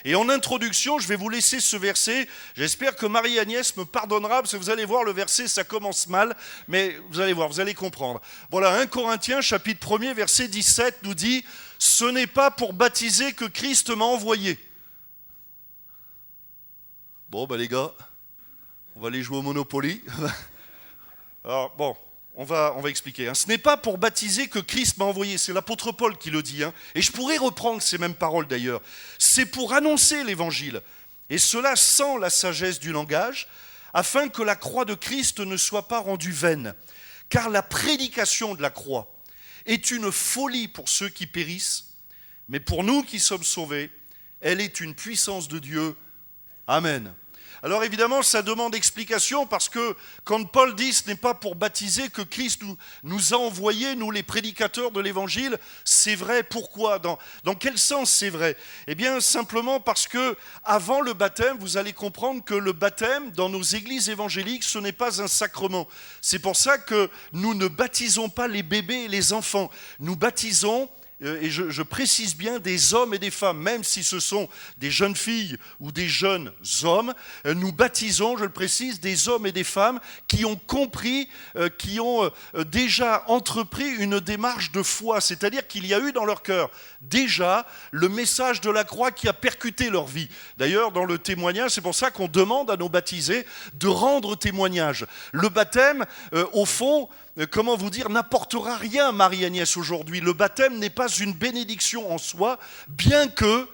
Et en introduction, je vais vous laisser ce verset. J'espère que Marie-Agnès me pardonnera, parce que vous allez voir, le verset, ça commence mal, mais vous allez voir, vous allez comprendre. Voilà, 1 Corinthiens, chapitre 1er, verset 17, nous dit « Ce n'est pas pour baptiser que Christ m'a envoyé. » Bon, les gars, on va aller jouer au Monopoly. Alors, bon, on va expliquer. Ce n'est pas pour baptiser que Christ m'a envoyé. C'est l'apôtre Paul qui le dit. Et je pourrais reprendre ces mêmes paroles d'ailleurs. C'est pour annoncer l'évangile. Et cela sans la sagesse du langage, afin que la croix de Christ ne soit pas rendue vaine. Car la prédication de la croix est une folie pour ceux qui périssent, mais pour nous qui sommes sauvés, elle est une puissance de Dieu. Amen. Alors évidemment, ça demande explication parce que quand Paul dit ce n'est pas pour baptiser que Christ nous a envoyés, nous les prédicateurs de l'évangile, c'est vrai. Pourquoi ? Dans quel sens c'est vrai ? Eh bien simplement parce que avant le baptême, vous allez comprendre que le baptême dans nos églises évangéliques, ce n'est pas un sacrement. C'est pour ça que nous ne baptisons pas les bébés et les enfants. Nous baptisons, et je précise bien, des hommes et des femmes, même si ce sont des jeunes filles ou des jeunes hommes, nous baptisons, je le précise, des hommes et des femmes qui ont compris, qui ont déjà entrepris une démarche de foi, c'est-à-dire qu'il y a eu dans leur cœur déjà le message de la croix qui a percuté leur vie. D'ailleurs, dans le témoignage, c'est pour ça qu'on demande à nos baptisés de rendre témoignage. Le baptême, au fond, comment vous dire, n'apportera rien, Marie-Agnès, aujourd'hui. Le baptême n'est pas une bénédiction en soi, bien que,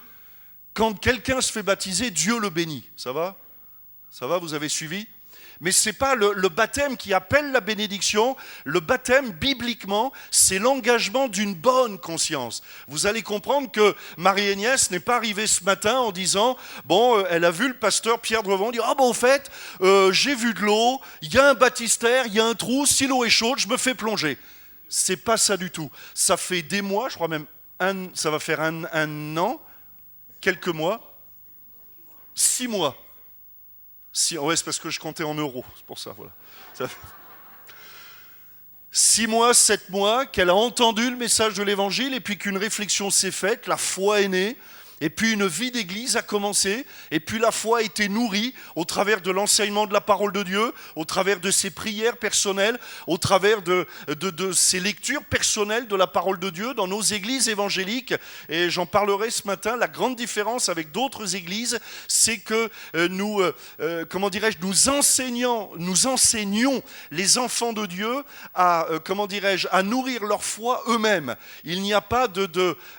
quand quelqu'un se fait baptiser, Dieu le bénit. Ça va ? Ça va, vous avez suivi ? Mais ce n'est pas le baptême qui appelle la bénédiction. Le baptême, bibliquement, c'est l'engagement d'une bonne conscience. Vous allez comprendre que Marie-Agnès n'est pas arrivée ce matin en disant « Bon, elle a vu le pasteur Pierre Drevon dire « Ah bon, au fait, j'ai vu de l'eau, il y a un baptistère, il y a un trou, si l'eau est chaude, je me fais plonger. » C'est pas ça du tout. Ça fait des mois, je crois même, ça va faire un an, quelques mois, 6 mois. Ouais, c'est parce que je comptais en euros, c'est pour ça, voilà. 6 mois, 7 mois, qu'elle a entendu le message de l'évangile et puis qu'une réflexion s'est faite, la foi est née, et puis une vie d'église a commencé, et puis la foi a été nourrie au travers de l'enseignement de la parole de Dieu, au travers de ses prières personnelles, au travers de ses lectures personnelles de la parole de Dieu dans nos églises évangéliques. Et j'en parlerai ce matin. La grande différence avec d'autres églises, c'est que nous enseignons les enfants de Dieu à nourrir leur foi eux-mêmes. Il n'y a pas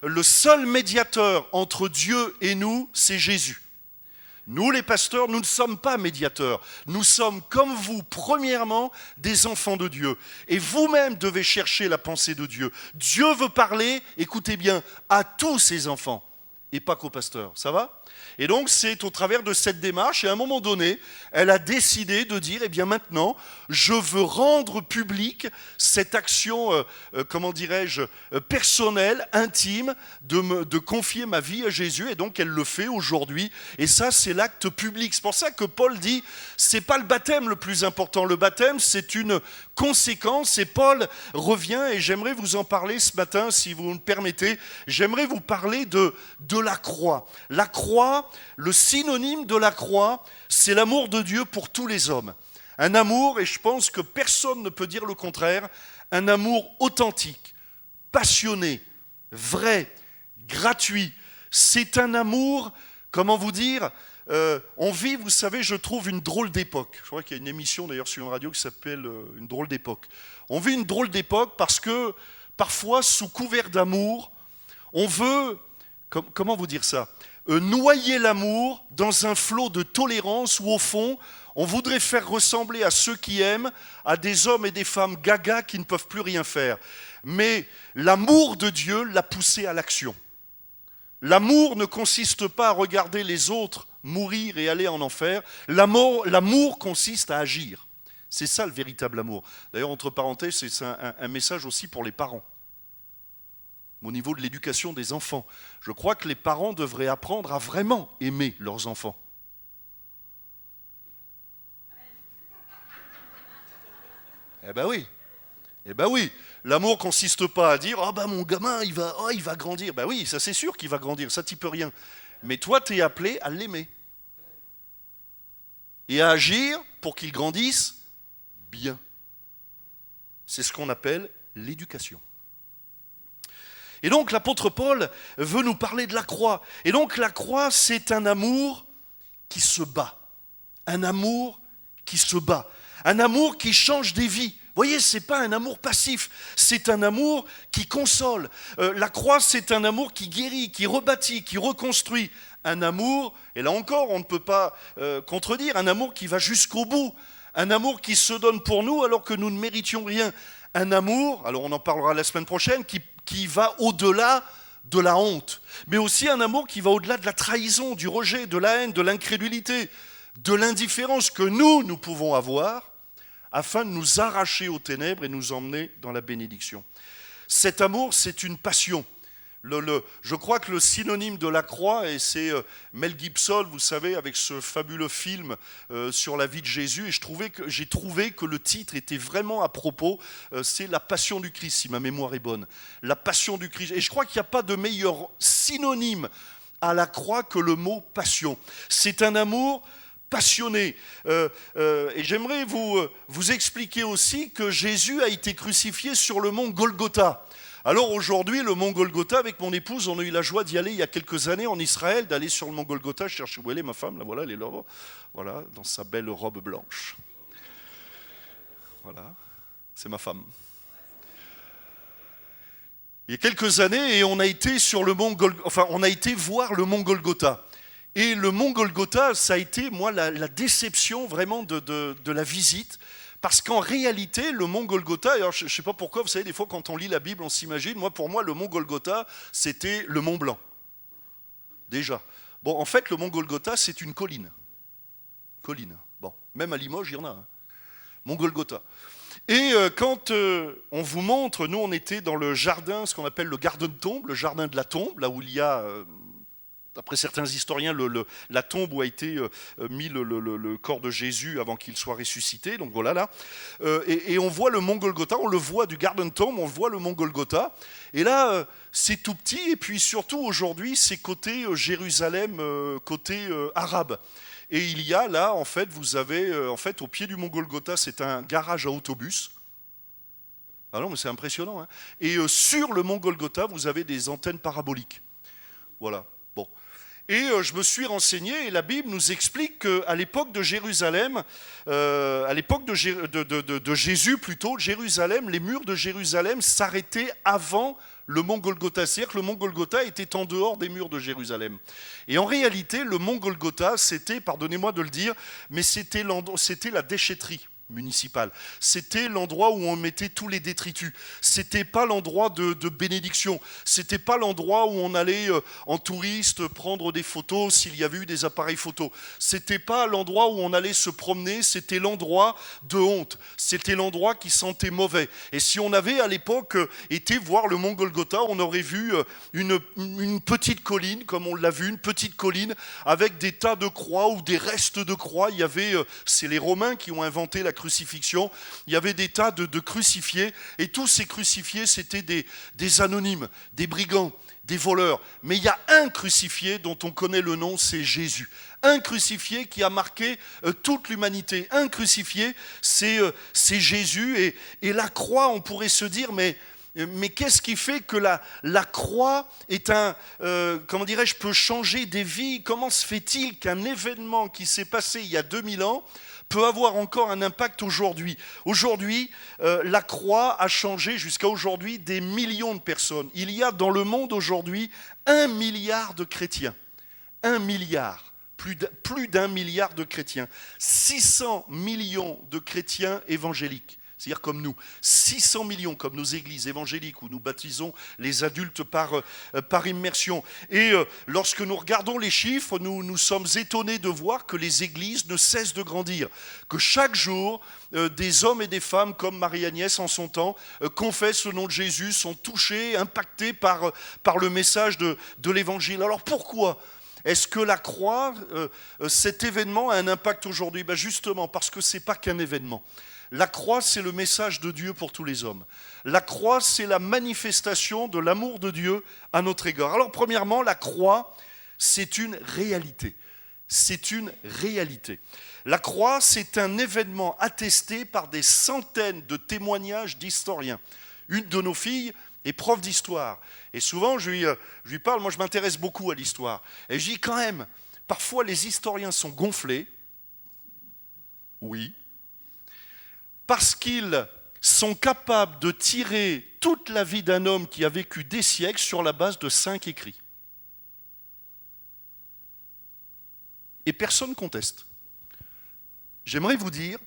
le seul médiateur entre Dieu et nous, c'est Jésus. Nous, les pasteurs, nous ne sommes pas médiateurs. Nous sommes, comme vous, premièrement, des enfants de Dieu. Et vous-même devez chercher la pensée de Dieu. Dieu veut parler, écoutez bien, à tous ses enfants, et pas qu'aux pasteurs. Ça va ? Et donc, c'est au travers de cette démarche, et à un moment donné, elle a décidé de dire, eh bien maintenant, je veux rendre publique cette action, personnelle, intime, de confier ma vie à Jésus, et donc elle le fait aujourd'hui, et ça, c'est l'acte public. C'est pour ça que Paul dit, c'est pas le baptême le plus important, le baptême, c'est une conséquence, et Paul revient, et j'aimerais vous en parler ce matin, si vous me permettez, j'aimerais vous parler de la croix. La croix, le synonyme de la croix, c'est l'amour de Dieu pour tous les hommes. Un amour, et je pense que personne ne peut dire le contraire, un amour authentique, passionné, vrai, gratuit. C'est un amour, comment vous dire, on vit, vous savez, je trouve une drôle d'époque. Je crois qu'il y a une émission d'ailleurs sur une radio qui s'appelle Une drôle d'époque. On vit une drôle d'époque parce que parfois, sous couvert d'amour, on veut, comment vous dire ça ? Noyer l'amour dans un flot de tolérance où au fond, on voudrait faire ressembler à ceux qui aiment à des hommes et des femmes gaga qui ne peuvent plus rien faire. Mais l'amour de Dieu l'a poussé à l'action. L'amour ne consiste pas à regarder les autres mourir et aller en enfer. L'amour consiste à agir. C'est ça le véritable amour. D'ailleurs, entre parenthèses, c'est un message aussi pour les parents. Au niveau de l'éducation des enfants. Je crois que les parents devraient apprendre à vraiment aimer leurs enfants. Eh ben oui. L'amour consiste pas à dire « Ah ben mon gamin, il va grandir. » Ben oui, ça c'est sûr qu'il va grandir, ça t'y peux rien. Mais toi, tu es appelé à l'aimer. Et à agir pour qu'il grandisse bien. C'est ce qu'on appelle l'éducation. Et donc l'apôtre Paul veut nous parler de la croix. Et donc la croix, c'est un amour qui se bat. Un amour qui se bat. Un amour qui change des vies. Vous voyez, ce n'est pas un amour passif, c'est un amour qui console. La croix, c'est un amour qui guérit, qui rebâtit, qui reconstruit. Un amour, et là encore, on ne peut pas contredire, un amour qui va jusqu'au bout. Un amour qui se donne pour nous alors que nous ne méritions rien. Un amour, alors on en parlera la semaine prochaine, qui va au-delà de la honte. Mais aussi un amour qui va au-delà de la trahison, du rejet, de la haine, de l'incrédulité, de l'indifférence que nous pouvons avoir afin de nous arracher aux ténèbres et nous emmener dans la bénédiction. Cet amour, c'est une passion. Je crois que le synonyme de la croix, et c'est Mel Gibson, vous savez, avec ce fabuleux film sur la vie de Jésus, et j'ai trouvé que le titre était vraiment à propos, c'est la passion du Christ, si ma mémoire est bonne. La passion du Christ. Et je crois qu'il n'y a pas de meilleur synonyme à la croix que le mot passion. C'est un amour passionné. Et j'aimerais vous expliquer aussi que Jésus a été crucifié sur le mont Golgotha. Alors aujourd'hui, le mont Golgotha, avec mon épouse, on a eu la joie d'y aller il y a quelques années en Israël, d'aller sur le mont Golgotha. Je cherche où elle est, ma femme, là, voilà, elle est là, voilà, dans sa belle robe blanche. Voilà, c'est ma femme. Il y a quelques années, et on a été sur le mont on a été voir le mont Golgotha. Et le mont Golgotha, ça a été, moi, la déception vraiment de la visite. Parce qu'en réalité, le mont Golgotha, alors je ne sais pas pourquoi, vous savez, des fois quand on lit la Bible, on s'imagine, pour moi, le mont Golgotha, c'était le Mont Blanc. Déjà. Bon, en fait, le mont Golgotha, c'est une colline. Colline. Bon, même à Limoges, il y en a un. Mont Golgotha. Et quand on vous montre, nous, on était dans le jardin, ce qu'on appelle le Garden Tomb, le jardin de la tombe, là où il y a... D'après certains historiens, la tombe où a été mis le corps de Jésus avant qu'il soit ressuscité. Donc voilà là. Et on voit le mont Golgotha, on le voit du Garden Tomb, on voit le mont Golgotha. Et là, c'est tout petit. Et puis surtout aujourd'hui, c'est côté Jérusalem, côté arabe. Et il y a là, en fait, vous avez, au pied du mont Golgotha, c'est un garage à autobus. Ah non, mais c'est impressionnant. Hein. Et sur le mont Golgotha, vous avez des antennes paraboliques. Voilà. Bon. Et je me suis renseigné et la Bible nous explique qu'à l'époque de Jérusalem, à l'époque de Jésus plutôt, Jérusalem, les murs de Jérusalem s'arrêtaient avant le mont Golgotha. C'est-à-dire que le mont Golgotha était en dehors des murs de Jérusalem. Et en réalité, le mont Golgotha, c'était, pardonnez-moi de le dire, mais c'était la déchetterie municipale. C'était l'endroit où on mettait tous les détritus. C'était pas l'endroit de bénédiction. C'était pas l'endroit où on allait en touriste prendre des photos s'il y avait eu des appareils photos. C'était pas l'endroit où on allait se promener. C'était l'endroit de honte. C'était l'endroit qui sentait mauvais. Et si on avait à l'époque été voir le mont Golgotha, on aurait vu une petite colline, comme on l'a vu, une petite colline avec des tas de croix ou des restes de croix. Il y avait, c'est les Romains qui ont inventé la crucifixion, il y avait des tas de crucifiés, et tous ces crucifiés, c'était des anonymes, des brigands, des voleurs. Mais il y a un crucifié dont on connaît le nom, c'est Jésus. Un crucifié qui a marqué toute l'humanité. Un crucifié, c'est Jésus. Et la croix, on pourrait se dire, mais qu'est-ce qui fait que la croix est comment dirais-je, peut changer des vies? Comment se fait-il qu'un événement qui s'est passé il y a 2000 ans peut avoir encore un impact aujourd'hui? Aujourd'hui, la croix a changé jusqu'à aujourd'hui des millions de personnes. Il y a dans le monde aujourd'hui 1 milliard de chrétiens. 1 milliard. Plus d'1 milliard de chrétiens. 600 millions de chrétiens évangéliques. C'est-à-dire comme nous, 600 millions comme nos églises évangéliques où nous baptisons les adultes par immersion. Et lorsque nous regardons les chiffres, nous sommes étonnés de voir que les églises ne cessent de grandir. Que chaque jour, des hommes et des femmes comme Marie-Agnès en son temps confessent le nom de Jésus, sont touchés, impactés par le message de l'évangile. Alors pourquoi ? Est-ce que la croix, cet événement a un impact aujourd'hui ? Ben justement, parce que ce n'est pas qu'un événement. La croix, c'est le message de Dieu pour tous les hommes. La croix, c'est la manifestation de l'amour de Dieu à notre égard. Alors, premièrement, la croix, C'est une réalité. C'est une réalité. La croix, c'est un événement attesté par des centaines de témoignages d'historiens. Une de nos filles est prof d'histoire. Et souvent, je lui parle, moi je m'intéresse beaucoup à l'histoire. Et je dis quand même, parfois les historiens sont gonflés. Oui. Parce qu'ils sont capables de tirer toute la vie d'un homme qui a vécu des siècles sur la base de 5 écrits. Et personne ne conteste. J'aimerais vous dire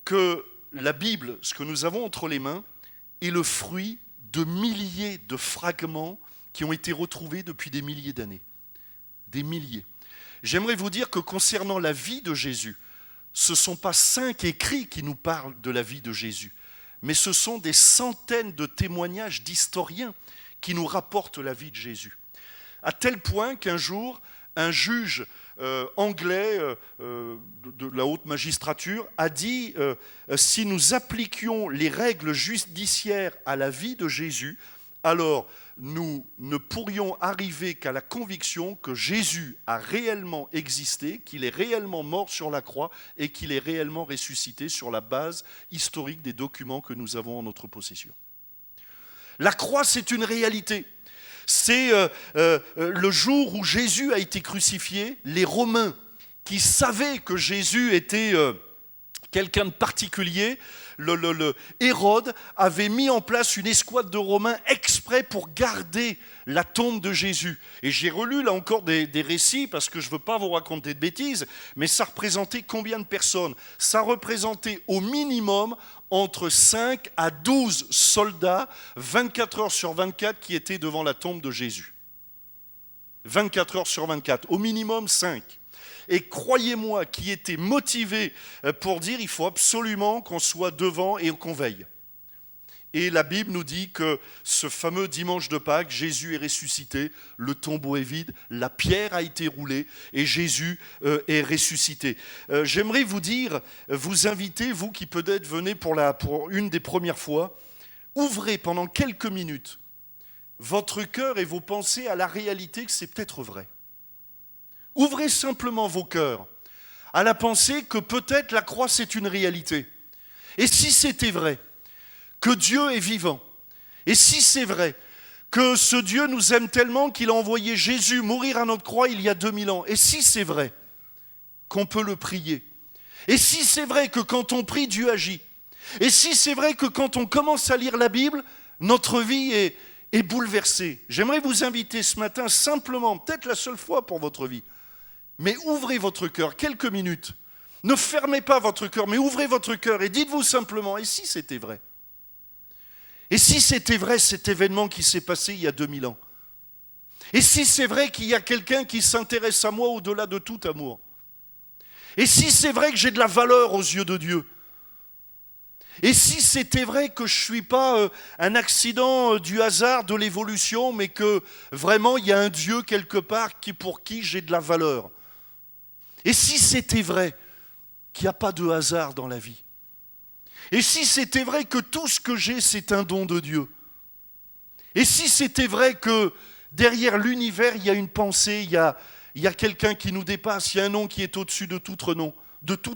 que la Bible, ce que nous avons entre les mains, est le fruit de milliers de fragments qui ont été retrouvés depuis des milliers d'années. Des milliers. J'aimerais vous dire que concernant la vie de Jésus, ce ne sont pas 5 écrits qui nous parlent de la vie de Jésus, mais ce sont des centaines de témoignages d'historiens qui nous rapportent la vie de Jésus. À tel point qu'un jour, un juge anglais de la haute magistrature a dit si nous appliquions les règles judiciaires à la vie de Jésus, alors nous ne pourrions arriver qu'à la conviction que Jésus a réellement existé, qu'il est réellement mort sur la croix et qu'il est réellement ressuscité sur la base historique des documents que nous avons en notre possession. La croix, c'est une réalité. C'est le jour où Jésus a été crucifié, les Romains qui savaient que Jésus était quelqu'un de particulier, Hérode avait mis en place une escouade de Romains exprès pour garder la tombe de Jésus. Et j'ai relu là encore des récits parce que je ne veux pas vous raconter de bêtises, mais ça représentait combien de personnes? Ça représentait au minimum entre 5 à 12 soldats, 24 heures sur 24, qui étaient devant la tombe de Jésus. 24 heures sur 24, au minimum 5. Et croyez-moi, qui étaient motivés pour dire il faut absolument qu'on soit devant et qu'on veille. Et la Bible nous dit que ce fameux dimanche de Pâques, Jésus est ressuscité, le tombeau est vide, la pierre a été roulée et Jésus est ressuscité. J'aimerais vous dire, vous inviter, vous qui peut-être venez pour une des premières fois, ouvrez pendant quelques minutes votre cœur et vos pensées à la réalité que c'est peut-être vrai. Ouvrez simplement vos cœurs à la pensée que peut-être la croix c'est une réalité. Et si c'était vrai, que Dieu est vivant, et si c'est vrai que ce Dieu nous aime tellement qu'il a envoyé Jésus mourir à notre croix il y a 2000 ans, et si c'est vrai qu'on peut le prier, et si c'est vrai que quand on prie, Dieu agit, et si c'est vrai que quand on commence à lire la Bible, notre vie est bouleversée. J'aimerais vous inviter ce matin simplement, peut-être la seule fois pour votre vie, mais ouvrez votre cœur, quelques minutes. Ne fermez pas votre cœur, mais ouvrez votre cœur et dites-vous simplement, et si c'était vrai? Et si c'était vrai cet événement qui s'est passé il y a 2000 ans? Et si c'est vrai qu'il y a quelqu'un qui s'intéresse à moi au-delà de tout amour? Et si c'est vrai que j'ai de la valeur aux yeux de Dieu? Et si c'était vrai que je ne suis pas un accident du hasard, de l'évolution, mais que vraiment il y a un Dieu quelque part pour qui j'ai de la valeur? Et si c'était vrai qu'il n'y a pas de hasard dans la vie? Et si c'était vrai que tout ce que j'ai, c'est un don de Dieu? Et si c'était vrai que derrière l'univers, il y a une pensée, il y a quelqu'un qui nous dépasse, il y a un nom qui est au-dessus de tout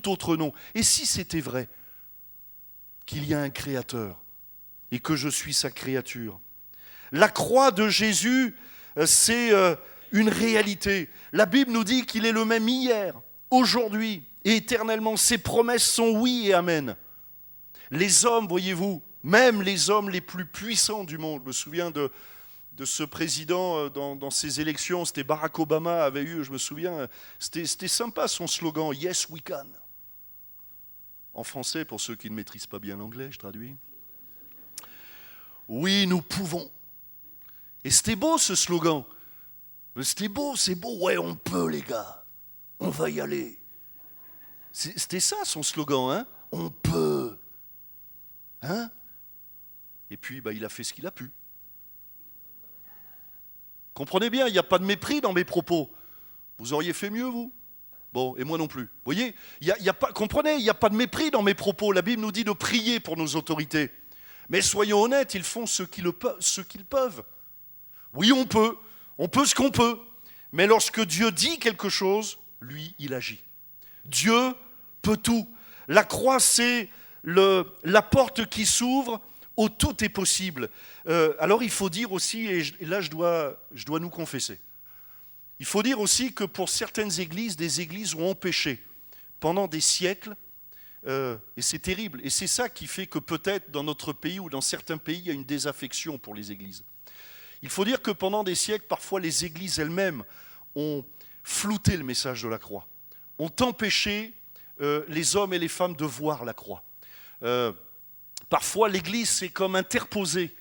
autre nom? Et si c'était vrai qu'il y a un créateur et que je suis sa créature? La croix de Jésus, c'est une réalité. La Bible nous dit qu'il est le même hier, aujourd'hui et éternellement. Ses promesses sont oui et amen. Les hommes, voyez-vous, même les hommes les plus puissants du monde, je me souviens de ce président dans ses élections, c'était Barack Obama avait eu, je me souviens, c'était sympa son slogan « Yes, we can ». En français, pour ceux qui ne maîtrisent pas bien l'anglais, je traduis. Oui, nous pouvons. Et c'était beau ce slogan. C'était beau, c'est beau. Ouais, on peut les gars. On va y aller. C'était ça son slogan, hein? On peut. Hein? Et puis, il a fait ce qu'il a pu. Comprenez bien, il n'y a pas de mépris dans mes propos. Vous auriez fait mieux, vous? Bon, et moi non plus. Vous voyez, comprenez, il n'y a pas de mépris dans mes propos. La Bible nous dit de prier pour nos autorités. Mais soyons honnêtes, ils font ce qu'ils peuvent. Oui, on peut ce qu'on peut. Mais lorsque Dieu dit quelque chose, lui, il agit. Dieu peut tout. La croix, c'est la porte qui s'ouvre où tout est possible. Alors il faut dire aussi, et là je dois nous confesser, il faut dire aussi que pour certaines églises, des églises ont empêché pendant des siècles, et c'est terrible, et c'est ça qui fait que peut-être dans notre pays ou dans certains pays, il y a une désaffection pour les églises. Il faut dire que pendant des siècles, parfois les églises elles-mêmes ont flouté le message de la croix, ont empêché les hommes et les femmes de voir la croix. Parfois l'église s'est comme interposée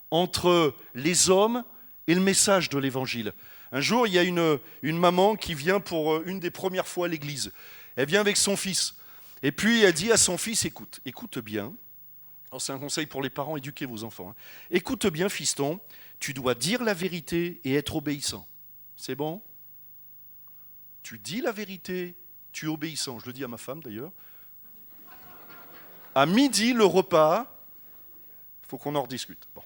entre les hommes et le message de l'évangile. Un jour, il y a une maman qui vient pour une des premières fois à l'église. Elle vient avec son fils. Et puis elle dit à son fils, écoute bien. Alors c'est un conseil pour les parents, éduquez vos enfants. Écoute bien, fiston, tu dois dire la vérité et être obéissant. C'est bon? Tu dis la vérité, tu es obéissant. Je le dis à ma femme d'ailleurs. À midi, le repas, il faut qu'on en rediscute. Bon.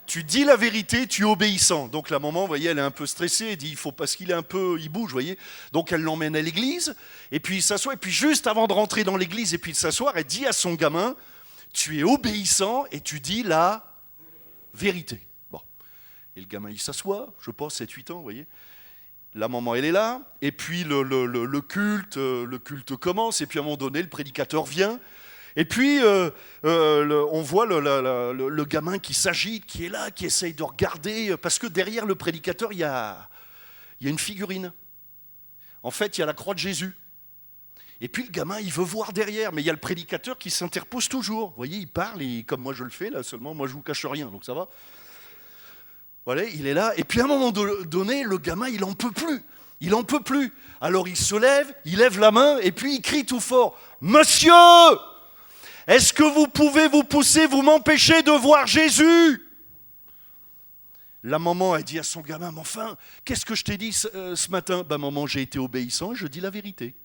Tu dis la vérité, tu es obéissant. Donc la maman, vous voyez, elle est un peu stressée, elle dit, il faut parce qu'il est un peu, il bouge, vous voyez. Donc elle l'emmène à l'église, et puis il s'assoit, et puis juste avant de rentrer dans l'église et puis de s'asseoir, elle dit à son gamin, tu es obéissant et tu dis la vérité. Bon. Et le gamin, il s'assoit, je pense, 7-8 ans, vous voyez. La maman, elle est là, et puis le culte commence, et puis à un moment donné, le prédicateur vient. Et puis, on voit le gamin qui s'agite, qui est là, qui essaye de regarder, parce que derrière le prédicateur, il y a une figurine. En fait, il y a la croix de Jésus. Et puis le gamin, il veut voir derrière, mais il y a le prédicateur qui s'interpose toujours. Vous voyez, il parle, et comme moi je le fais, là seulement, moi je ne vous cache rien, donc ça va. Voilà, il est là, et puis à un moment donné, le gamin, il n'en peut plus. Il n'en peut plus. Alors il se lève, il lève la main, et puis il crie tout fort, « Monsieur ! Est-ce que vous pouvez vous pousser, vous m'empêcher de voir Jésus ?» La maman, elle dit à son gamin, « Mais enfin, qu'est-ce que je t'ai dit ce matin ?»« Ben maman, j'ai été obéissant et je dis la vérité. »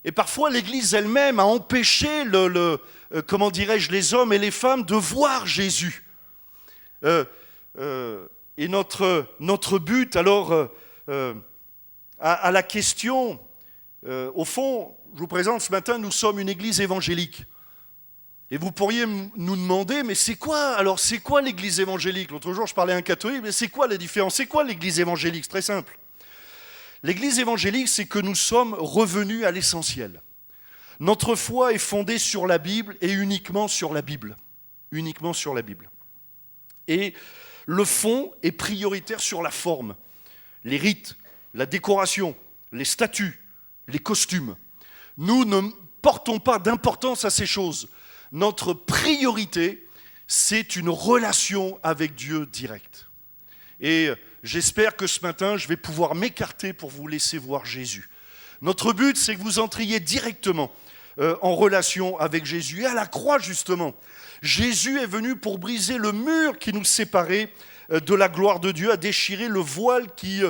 Et parfois, l'Église elle-même a empêché comment dirais-je, les hommes et les femmes de voir Jésus. Et notre but, alors, à la question... au fond, je vous présente ce matin, nous sommes une église évangélique. Et vous pourriez nous demander, mais c'est quoi l'église évangélique? L'autre jour, je parlais à un catholique, mais c'est quoi la différence? C'est quoi l'église évangélique? C'est très simple. L'église évangélique, c'est que nous sommes revenus à l'essentiel. Notre foi est fondée sur la Bible et uniquement sur la Bible. Uniquement sur la Bible. Et le fond est prioritaire sur la forme. Les rites, la décoration, les statuts, les costumes. Nous ne portons pas d'importance à ces choses. Notre priorité, c'est une relation avec Dieu directe. Et j'espère que ce matin, je vais pouvoir m'écarter pour vous laisser voir Jésus. Notre but, c'est que vous entriez directement en relation avec Jésus. Et à la croix, justement, Jésus est venu pour briser le mur qui nous séparait de la gloire de Dieu, à déchirer le voile qui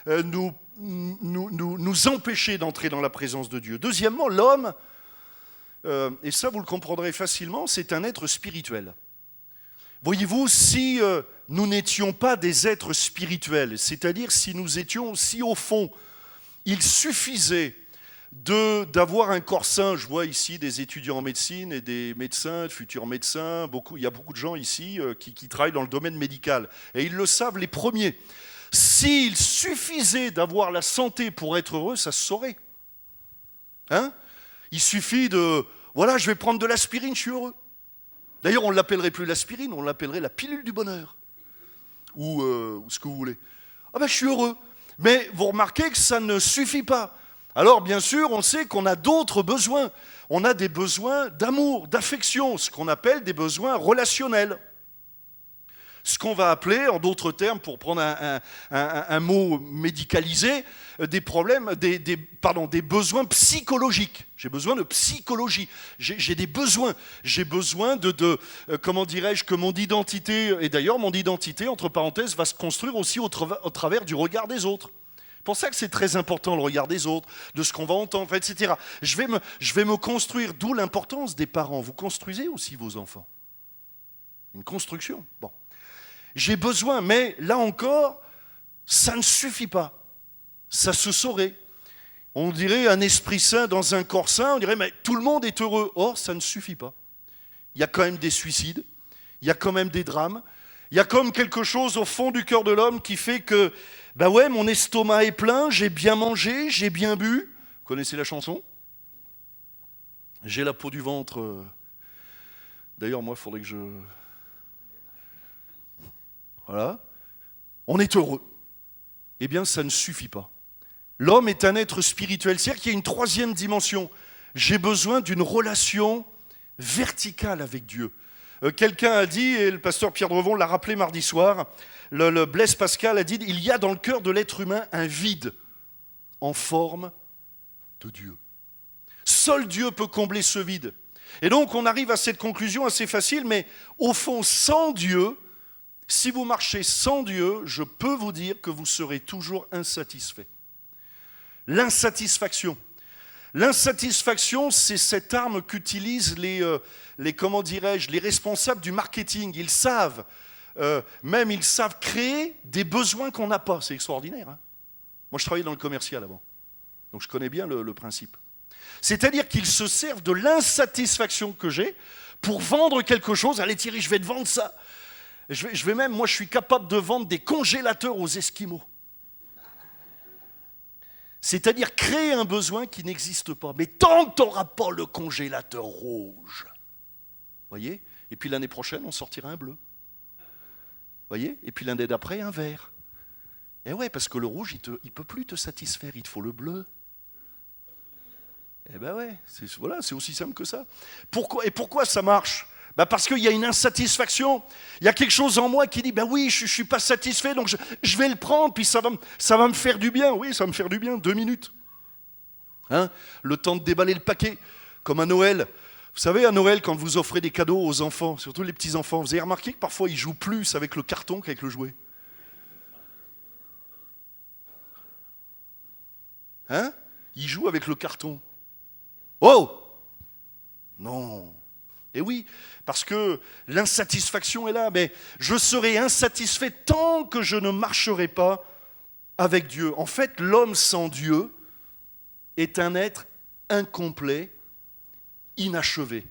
nous empêcher d'entrer dans la présence de Dieu. Deuxièmement, l'homme, et ça vous le comprendrez facilement, c'est un être spirituel. Voyez-vous, si nous n'étions pas des êtres spirituels, c'est-à-dire si nous étions aussi au fond, il suffisait d'avoir un corps sain. Je vois ici des étudiants en médecine et des médecins, de futurs médecins. Il y a beaucoup de gens ici qui travaillent dans le domaine médical. Et ils le savent les premiers. S'il suffisait d'avoir la santé pour être heureux, ça se saurait. Hein? Il suffit voilà, je vais prendre de l'aspirine, je suis heureux. D'ailleurs, on ne l'appellerait plus l'aspirine, on l'appellerait la pilule du bonheur. Ou ce que vous voulez. Ah ben, je suis heureux. Mais vous remarquez que ça ne suffit pas. Alors, bien sûr, on sait qu'on a d'autres besoins. On a des besoins d'amour, d'affection, ce qu'on appelle des besoins relationnels. Ce qu'on va appeler, en d'autres termes, pour prendre un mot médicalisé, des besoins psychologiques. J'ai besoin de psychologie. J'ai des besoins. J'ai besoin comment dirais-je, que mon identité, et d'ailleurs mon identité, entre parenthèses, va se construire aussi au travers du regard des autres. C'est pour ça que c'est très important le regard des autres, de ce qu'on va entendre, etc. Je vais me construire, d'où l'importance des parents. Vous construisez aussi vos enfants. Une construction. Bon. J'ai besoin, mais là encore, ça ne suffit pas. Ça se saurait. On dirait un esprit saint dans un corps saint, on dirait mais tout le monde est heureux. Or, ça ne suffit pas. Il y a quand même des suicides, il y a quand même des drames, il y a comme quelque chose au fond du cœur de l'homme qui fait que, ben ouais, mon estomac est plein, j'ai bien mangé, j'ai bien bu. Vous connaissez la chanson ? J'ai la peau du ventre. D'ailleurs, moi, il faudrait que je... Voilà. On est heureux. Eh bien, ça ne suffit pas. L'homme est un être spirituel. C'est-à-dire qu'il y a une troisième dimension. J'ai besoin d'une relation verticale avec Dieu. Quelqu'un a dit, et le pasteur Pierre Drevon l'a rappelé mardi soir, le Blaise Pascal a dit, il y a dans le cœur de l'être humain un vide en forme de Dieu. Seul Dieu peut combler ce vide. Et donc on arrive à cette conclusion assez facile, mais au fond, sans Dieu, si vous marchez sans Dieu, je peux vous dire que vous serez toujours insatisfait. L'insatisfaction. L'insatisfaction, c'est cette arme qu'utilisent les responsables du marketing. Ils savent créer des besoins qu'on n'a pas. C'est extraordinaire. Hein. Moi, je travaillais dans le commercial avant, donc je connais bien le principe. C'est-à-dire qu'ils se servent de l'insatisfaction que j'ai pour vendre quelque chose. Allez Thierry, je vais te vendre ça. Moi, je suis capable de vendre des congélateurs aux Esquimaux. C'est-à-dire créer un besoin qui n'existe pas. Mais tant que tu n'auras pas le congélateur rouge, voyez ? Et puis l'année prochaine, on sortira un bleu. Voyez ? Et puis l'année d'après, un vert. Et ouais, parce que le rouge, il ne peut plus te satisfaire, il te faut le bleu. Eh ben ouais, c'est aussi simple que ça. Pourquoi ça marche ? Parce qu'il y a une insatisfaction. Il y a quelque chose en moi qui dit, oui, je ne suis pas satisfait, donc je vais le prendre, puis ça va me faire du bien. Oui, ça va me faire du bien, 2 minutes. Hein ? Le temps de déballer le paquet, comme à Noël. Vous savez, à Noël, quand vous offrez des cadeaux aux enfants, surtout les petits-enfants, vous avez remarqué que parfois, ils jouent plus avec le carton qu'avec le jouet. Hein ? Ils jouent avec le carton. Oh ! Non. Et oui, parce que l'insatisfaction est là, mais je serai insatisfait tant que je ne marcherai pas avec Dieu. En fait, l'homme sans Dieu est un être incomplet, inachevé.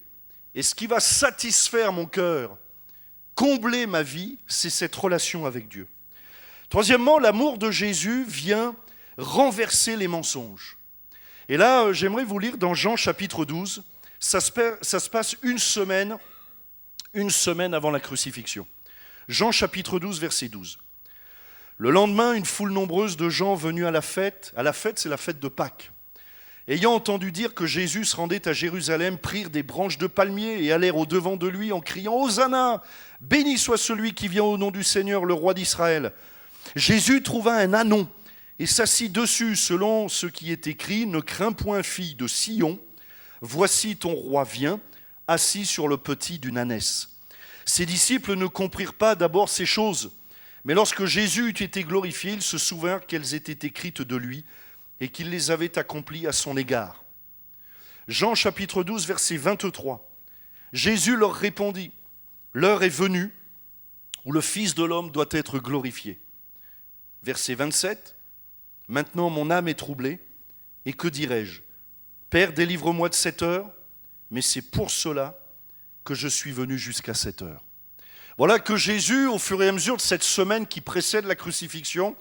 Et ce qui va satisfaire mon cœur, combler ma vie, c'est cette relation avec Dieu. Troisièmement, l'amour de Jésus vient renverser les mensonges. Et là, j'aimerais vous lire dans Jean chapitre 12, ça se passe une semaine avant la crucifixion. Jean chapitre 12, verset 12. Le lendemain, une foule nombreuse de gens venus à la fête, c'est la fête de Pâques, ayant entendu dire que Jésus se rendait à Jérusalem, prirent des branches de palmier et allèrent au-devant de lui en criant « Hosanna ! Béni soit celui qui vient au nom du Seigneur, le roi d'Israël !» Jésus trouva un ânon et s'assit dessus selon ce qui est écrit « Ne crains point, fille de Sion, voici ton roi vient, assis sur le petit d'une ânesse. » Ses disciples ne comprirent pas d'abord ces choses, mais lorsque Jésus eut été glorifié, ils se souvinrent qu'elles étaient écrites de lui et qu'il les avait accomplies à son égard. Jean chapitre 12, verset 23. Jésus leur répondit, « L'heure est venue où le Fils de l'homme doit être glorifié. » Verset 27. « Maintenant mon âme est troublée, et que dirai-je ? Père, délivre-moi de cette heure, mais c'est pour cela que je suis venu jusqu'à cette heure. » Voilà que Jésus, au fur et à mesure de cette semaine qui précède la crucifixion,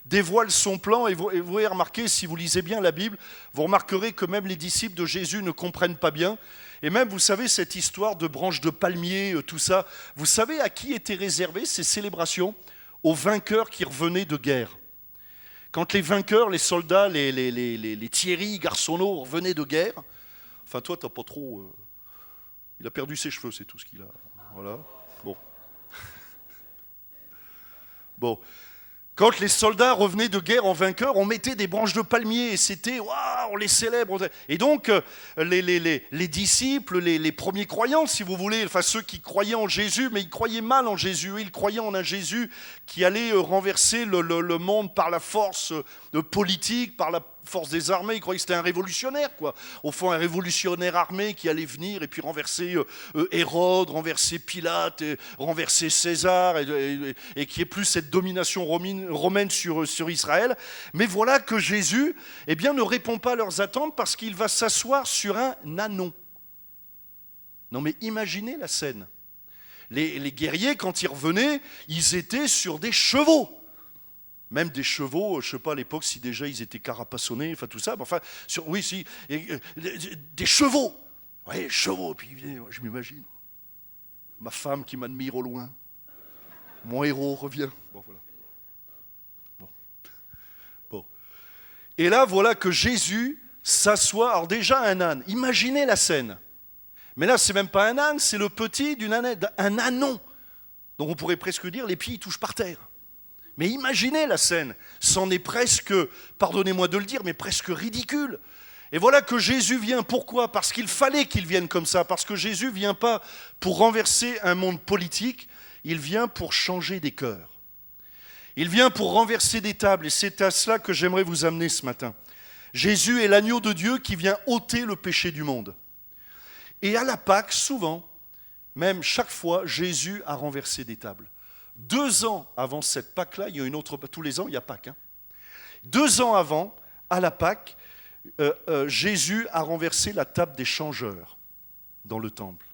dévoile son plan, et vous avez remarqué, si vous lisez bien la Bible, vous remarquerez que même les disciples de Jésus ne comprennent pas bien. Et même, vous savez, cette histoire de branches de palmier, tout ça, vous savez à qui étaient réservées ces célébrations ? Aux vainqueurs qui revenaient de guerre. Quand les vainqueurs, les soldats, les Thierry, Garçonneau revenaient de guerre, enfin toi, t'as pas trop... il a perdu ses cheveux, c'est tout ce qu'il a. Voilà, bon. Bon. Quand les soldats revenaient de guerre en vainqueur, on mettait des branches de palmier et c'était, waouh, on les célèbre. Et donc, les disciples, les premiers croyants, si vous voulez, enfin ceux qui croyaient en Jésus, mais ils croyaient mal en Jésus. Ils croyaient en un Jésus qui allait renverser le monde par la force politique, par la force des armées, ils croyaient que c'était un révolutionnaire, quoi. Au fond, un révolutionnaire armé qui allait venir et puis renverser Hérode, renverser Pilate, renverser César, et qui ait plus cette domination romaine sur Israël. Mais voilà que Jésus, eh bien, ne répond pas à leurs attentes parce qu'il va s'asseoir sur un ânon. Non mais imaginez la scène. Les guerriers, quand ils revenaient, ils étaient sur des chevaux. Même des chevaux, je ne sais pas à l'époque si déjà ils étaient carapassonnés, enfin tout ça. Enfin, oui, si, des chevaux. Oui, chevaux. Puis je m'imagine. Ma femme qui m'admire au loin. Mon héros revient. Bon, voilà. Bon. Et là, voilà que Jésus s'assoit. Alors déjà, un âne. Imaginez la scène. Mais là, c'est même pas un âne, c'est le petit d'une ânette, un ânon. Donc on pourrait presque dire, les pieds ils touchent par terre. Mais imaginez la scène, c'en est presque, pardonnez-moi de le dire, mais presque ridicule. Et voilà que Jésus vient, pourquoi ? Parce qu'il fallait qu'il vienne comme ça, parce que Jésus ne vient pas pour renverser un monde politique, il vient pour changer des cœurs. Il vient pour renverser des tables, et c'est à cela que j'aimerais vous amener ce matin. Jésus est l'agneau de Dieu qui vient ôter le péché du monde. Et à la Pâque, souvent, même chaque fois, Jésus a renversé des tables. 2 ans avant cette Pâque-là, il y a une autre. Tous les ans, il y a Pâques. 2 ans avant, à la Pâque, Jésus a renversé la table des changeurs dans le temple.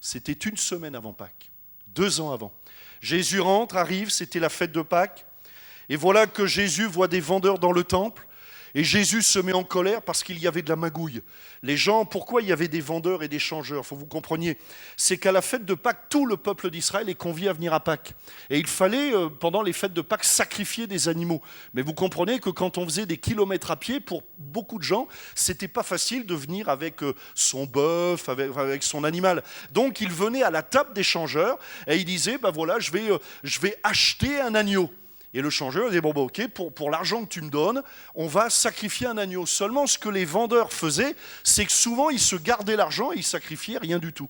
C'était 1 semaine avant Pâques. 2 ans avant. Jésus rentre, arrive, c'était la fête de Pâques. Et voilà que Jésus voit des vendeurs dans le temple. Et Jésus se met en colère parce qu'il y avait de la magouille. Les gens, pourquoi il y avait des vendeurs et des changeurs ? Il faut que vous compreniez. C'est qu'à la fête de Pâques, tout le peuple d'Israël est convié à venir à Pâques. Et il fallait, pendant les fêtes de Pâques, sacrifier des animaux. Mais vous comprenez que quand on faisait des kilomètres à pied, pour beaucoup de gens, c'était pas facile de venir avec son bœuf, avec son animal. Donc il venait à la table des changeurs et il disait, ben voilà, je vais acheter un agneau. Et le changeur disait, bon, ok, pour l'argent que tu me donnes, on va sacrifier un agneau. Seulement, ce que les vendeurs faisaient, c'est que souvent, ils se gardaient l'argent et ils sacrifiaient rien du tout.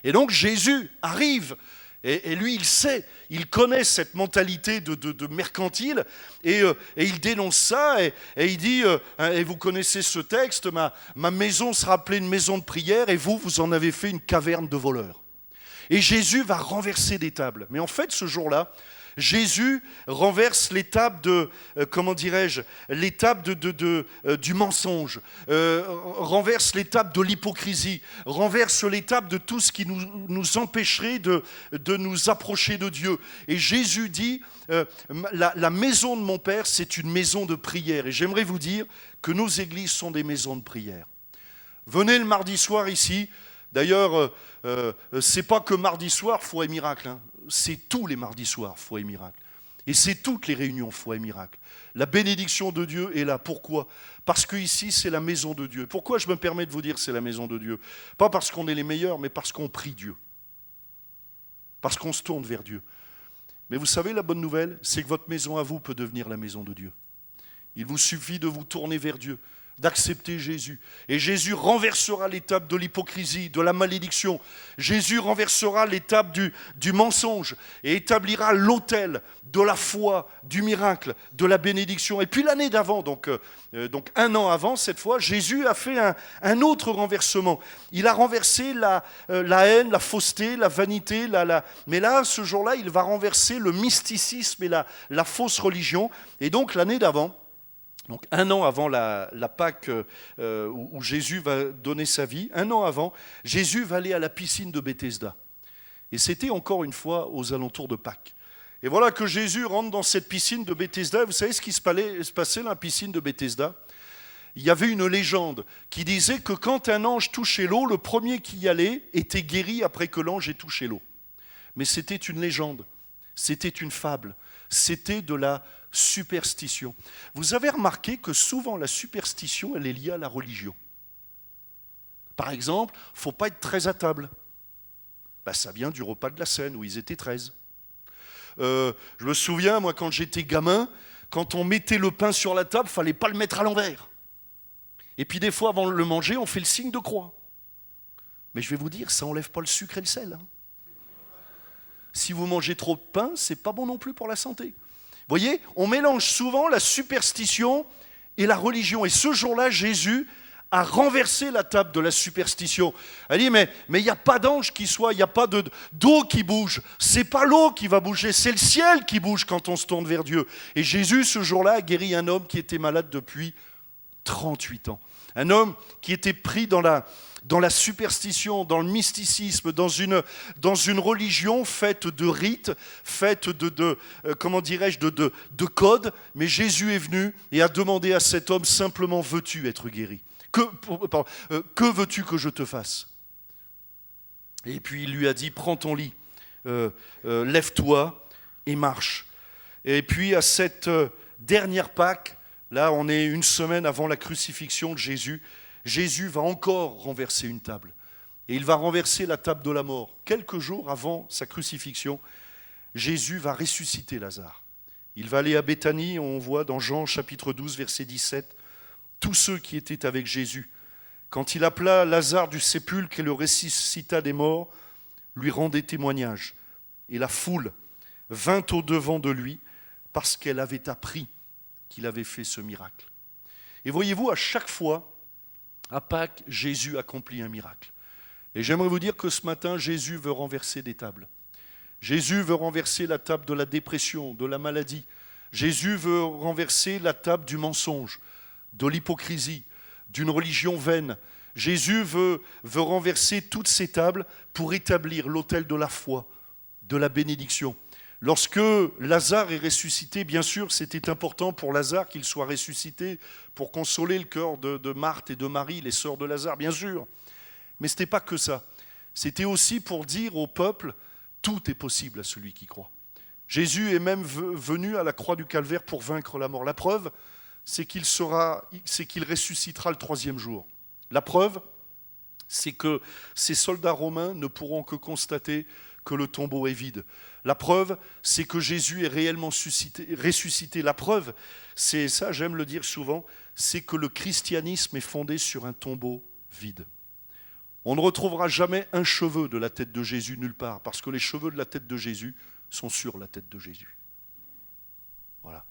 Et donc, Jésus arrive, et lui, il sait, il connaît cette mentalité de mercantile, et il dénonce ça, et il dit, et vous connaissez ce texte, ma maison sera appelée une maison de prière, et vous en avez fait une caverne de voleurs. Et Jésus va renverser des tables. Mais en fait, ce jour-là, Jésus renverse l'étape du mensonge, renverse l'étape de l'hypocrisie, renverse l'étape de tout ce qui nous empêcherait de nous approcher de Dieu. Et Jésus dit, la maison de mon Père, c'est une maison de prière. Et j'aimerais vous dire que nos églises sont des maisons de prière. Venez le mardi soir ici. D'ailleurs, c'est pas que mardi soir, foi et miracle, hein. C'est tous les mardis soirs, foi et miracle. Et c'est toutes les réunions, foi et miracle. La bénédiction de Dieu est là. Pourquoi ? Parce qu'ici, c'est la maison de Dieu. Pourquoi je me permets de vous dire que c'est la maison de Dieu ? Pas parce qu'on est les meilleurs, mais parce qu'on prie Dieu. Parce qu'on se tourne vers Dieu. Mais vous savez, la bonne nouvelle, c'est que votre maison à vous peut devenir la maison de Dieu. Il vous suffit de vous tourner vers Dieu, d'accepter Jésus. Et Jésus renversera l'étape de l'hypocrisie, de la malédiction. Jésus renversera l'étape du mensonge et établira l'autel de la foi, du miracle, de la bénédiction. Et puis l'année d'avant, donc 1 an avant, cette fois, Jésus a fait un autre renversement. Il a renversé la haine, la fausseté, la vanité. Mais là, ce jour-là, il va renverser le mysticisme et la fausse religion. Et donc l'année d'avant, donc 1 an avant la Pâque où Jésus va donner sa vie, 1 an avant, Jésus va aller à la piscine de Bethesda. Et c'était encore une fois aux alentours de Pâques. Et voilà que Jésus rentre dans cette piscine de Bethesda. Vous savez ce qui se passait dans la piscine de Bethesda ? Il y avait une légende qui disait que quand un ange touchait l'eau, le premier qui y allait était guéri après que l'ange ait touché l'eau. Mais c'était une légende, c'était une fable, c'était de la superstition. Vous avez remarqué que souvent la superstition, elle est liée à la religion. Par exemple, il ne faut pas être 13 à table. Ça vient du repas de la Seine où ils étaient 13. Je me souviens, moi, quand j'étais gamin, quand on mettait le pain sur la table, il ne fallait pas le mettre à l'envers. Et puis des fois, avant de le manger, on fait le signe de croix. Mais je vais vous dire, ça n'enlève pas le sucre et le sel. Si vous mangez trop de pain, ce n'est pas bon non plus pour la santé. Vous voyez, on mélange souvent la superstition et la religion. Et ce jour-là, Jésus a renversé la table de la superstition. Elle dit, mais il n'y a pas d'ange qui soit, il n'y a pas d'eau qui bouge. C'est pas l'eau qui va bouger, c'est le ciel qui bouge quand on se tourne vers Dieu. Et Jésus, ce jour-là, a guéri un homme qui était malade depuis 38 ans. Un homme qui était pris dans la superstition, dans le mysticisme, dans une religion faite de rites, faite de codes. Mais Jésus est venu et a demandé à cet homme simplement, veux-tu être guéri ? Que veux-tu que je te fasse ? Et puis il lui a dit, prends ton lit, lève-toi et marche. Et puis à cette dernière Pâque, là on est une semaine avant la crucifixion de Jésus, Jésus va encore renverser une table. Et il va renverser la table de la mort. Quelques jours avant sa crucifixion, Jésus va ressusciter Lazare. Il va aller à Béthanie, on voit dans Jean chapitre 12, verset 17, tous ceux qui étaient avec Jésus, quand il appela Lazare du sépulcre et le ressuscita des morts, lui rendaient témoignage. Et la foule vint au-devant de lui parce qu'elle avait appris qu'il avait fait ce miracle. Et voyez-vous, à chaque fois, à Pâques, Jésus accomplit un miracle. Et j'aimerais vous dire que ce matin, Jésus veut renverser des tables. Jésus veut renverser la table de la dépression, de la maladie. Jésus veut renverser la table du mensonge, de l'hypocrisie, d'une religion vaine. Jésus veut renverser toutes ces tables pour établir l'autel de la foi, de la bénédiction. Lorsque Lazare est ressuscité, bien sûr, c'était important pour Lazare qu'il soit ressuscité pour consoler le cœur de Marthe et de Marie, les sœurs de Lazare, bien sûr. Mais ce n'était pas que ça. C'était aussi pour dire au peuple, tout est possible à celui qui croit. Jésus est même venu à la croix du Calvaire pour vaincre la mort. La preuve, c'est qu'il ressuscitera le 3e jour. La preuve, c'est que ces soldats romains ne pourront que constater que le tombeau est vide. La preuve, c'est que Jésus est réellement ressuscité. La preuve, c'est ça, j'aime le dire souvent, c'est que le christianisme est fondé sur un tombeau vide. On ne retrouvera jamais un cheveu de la tête de Jésus nulle part, parce que les cheveux de la tête de Jésus sont sur la tête de Jésus. Voilà.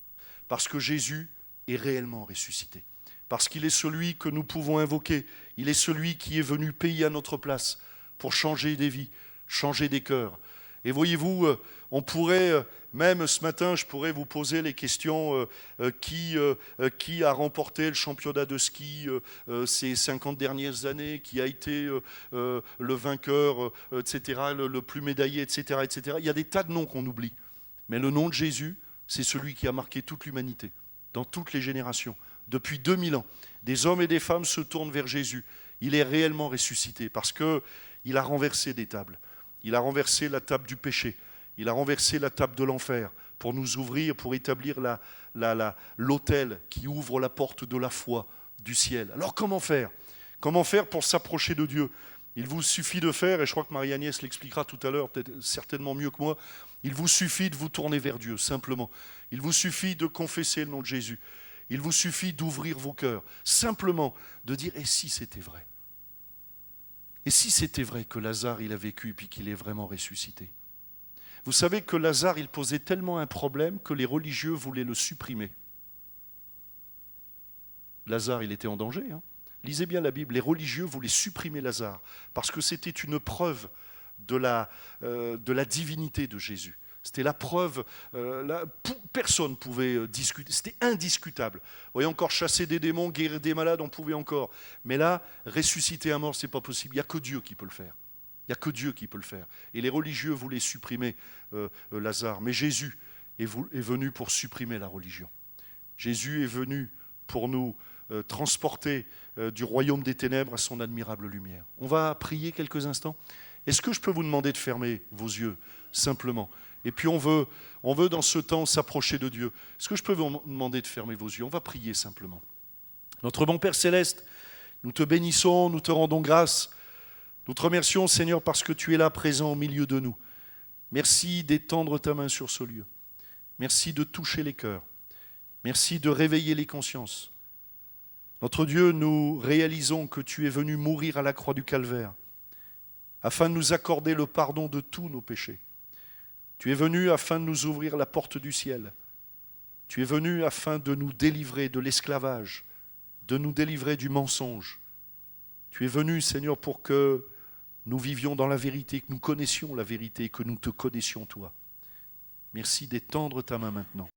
Parce que Jésus est réellement ressuscité. Parce qu'il est celui que nous pouvons invoquer. Il est celui qui est venu payer à notre place pour changer des vies, changer des cœurs. Et voyez-vous, on pourrait, même ce matin, je pourrais vous poser les questions qui a remporté le championnat de ski ces 50 dernières années, qui a été le vainqueur, etc., le plus médaillé, etc., etc. Il y a des tas de noms qu'on oublie. Mais le nom de Jésus, c'est celui qui a marqué toute l'humanité, dans toutes les générations. Depuis 2000 ans, des hommes et des femmes se tournent vers Jésus. Il est réellement ressuscité parce qu'il a renversé des tables. Il a renversé la table du péché. Il a renversé la table de l'enfer pour nous ouvrir, pour établir l'autel qui ouvre la porte de la foi du ciel. Alors comment faire ? Comment faire pour s'approcher de Dieu ? Il vous suffit de faire, et je crois que Marie-Agnès l'expliquera tout à l'heure, peut-être certainement mieux que moi, il vous suffit de vous tourner vers Dieu, simplement. Il vous suffit de confesser le nom de Jésus. Il vous suffit d'ouvrir vos cœurs, simplement de dire « et si c'était vrai ?» Et si c'était vrai que Lazare, il a vécu puis qu'il est vraiment ressuscité? Vous savez que Lazare, il posait tellement un problème que les religieux voulaient le supprimer. Lazare, il était en danger. Lisez bien la Bible, les religieux voulaient supprimer Lazare parce que c'était une preuve de la divinité de Jésus. C'était la preuve, personne ne pouvait discuter, c'était indiscutable. Vous voyez, encore chasser des démons, guérir des malades, on pouvait encore. Mais là, ressusciter un mort, ce n'est pas possible. Il n'y a que Dieu qui peut le faire. Il n'y a que Dieu qui peut le faire. Et les religieux voulaient supprimer Lazare. Mais Jésus est venu pour supprimer la religion. Jésus est venu pour nous transporter du royaume des ténèbres à son admirable lumière. On va prier quelques instants. Est-ce que je peux vous demander de fermer vos yeux, simplement ? Et puis on veut dans ce temps s'approcher de Dieu. Est-ce que je peux vous demander de fermer vos yeux ? On va prier simplement. Notre bon Père Céleste, nous te bénissons, nous te rendons grâce. Nous te remercions, Seigneur, parce que tu es là, présent au milieu de nous. Merci d'étendre ta main sur ce lieu. Merci de toucher les cœurs. Merci de réveiller les consciences. Notre Dieu, nous réalisons que tu es venu mourir à la croix du Calvaire afin de nous accorder le pardon de tous nos péchés. Tu es venu afin de nous ouvrir la porte du ciel. Tu es venu afin de nous délivrer de l'esclavage, de nous délivrer du mensonge. Tu es venu, Seigneur, pour que nous vivions dans la vérité, que nous connaissions la vérité, que nous te connaissions, toi. Merci d'étendre ta main maintenant.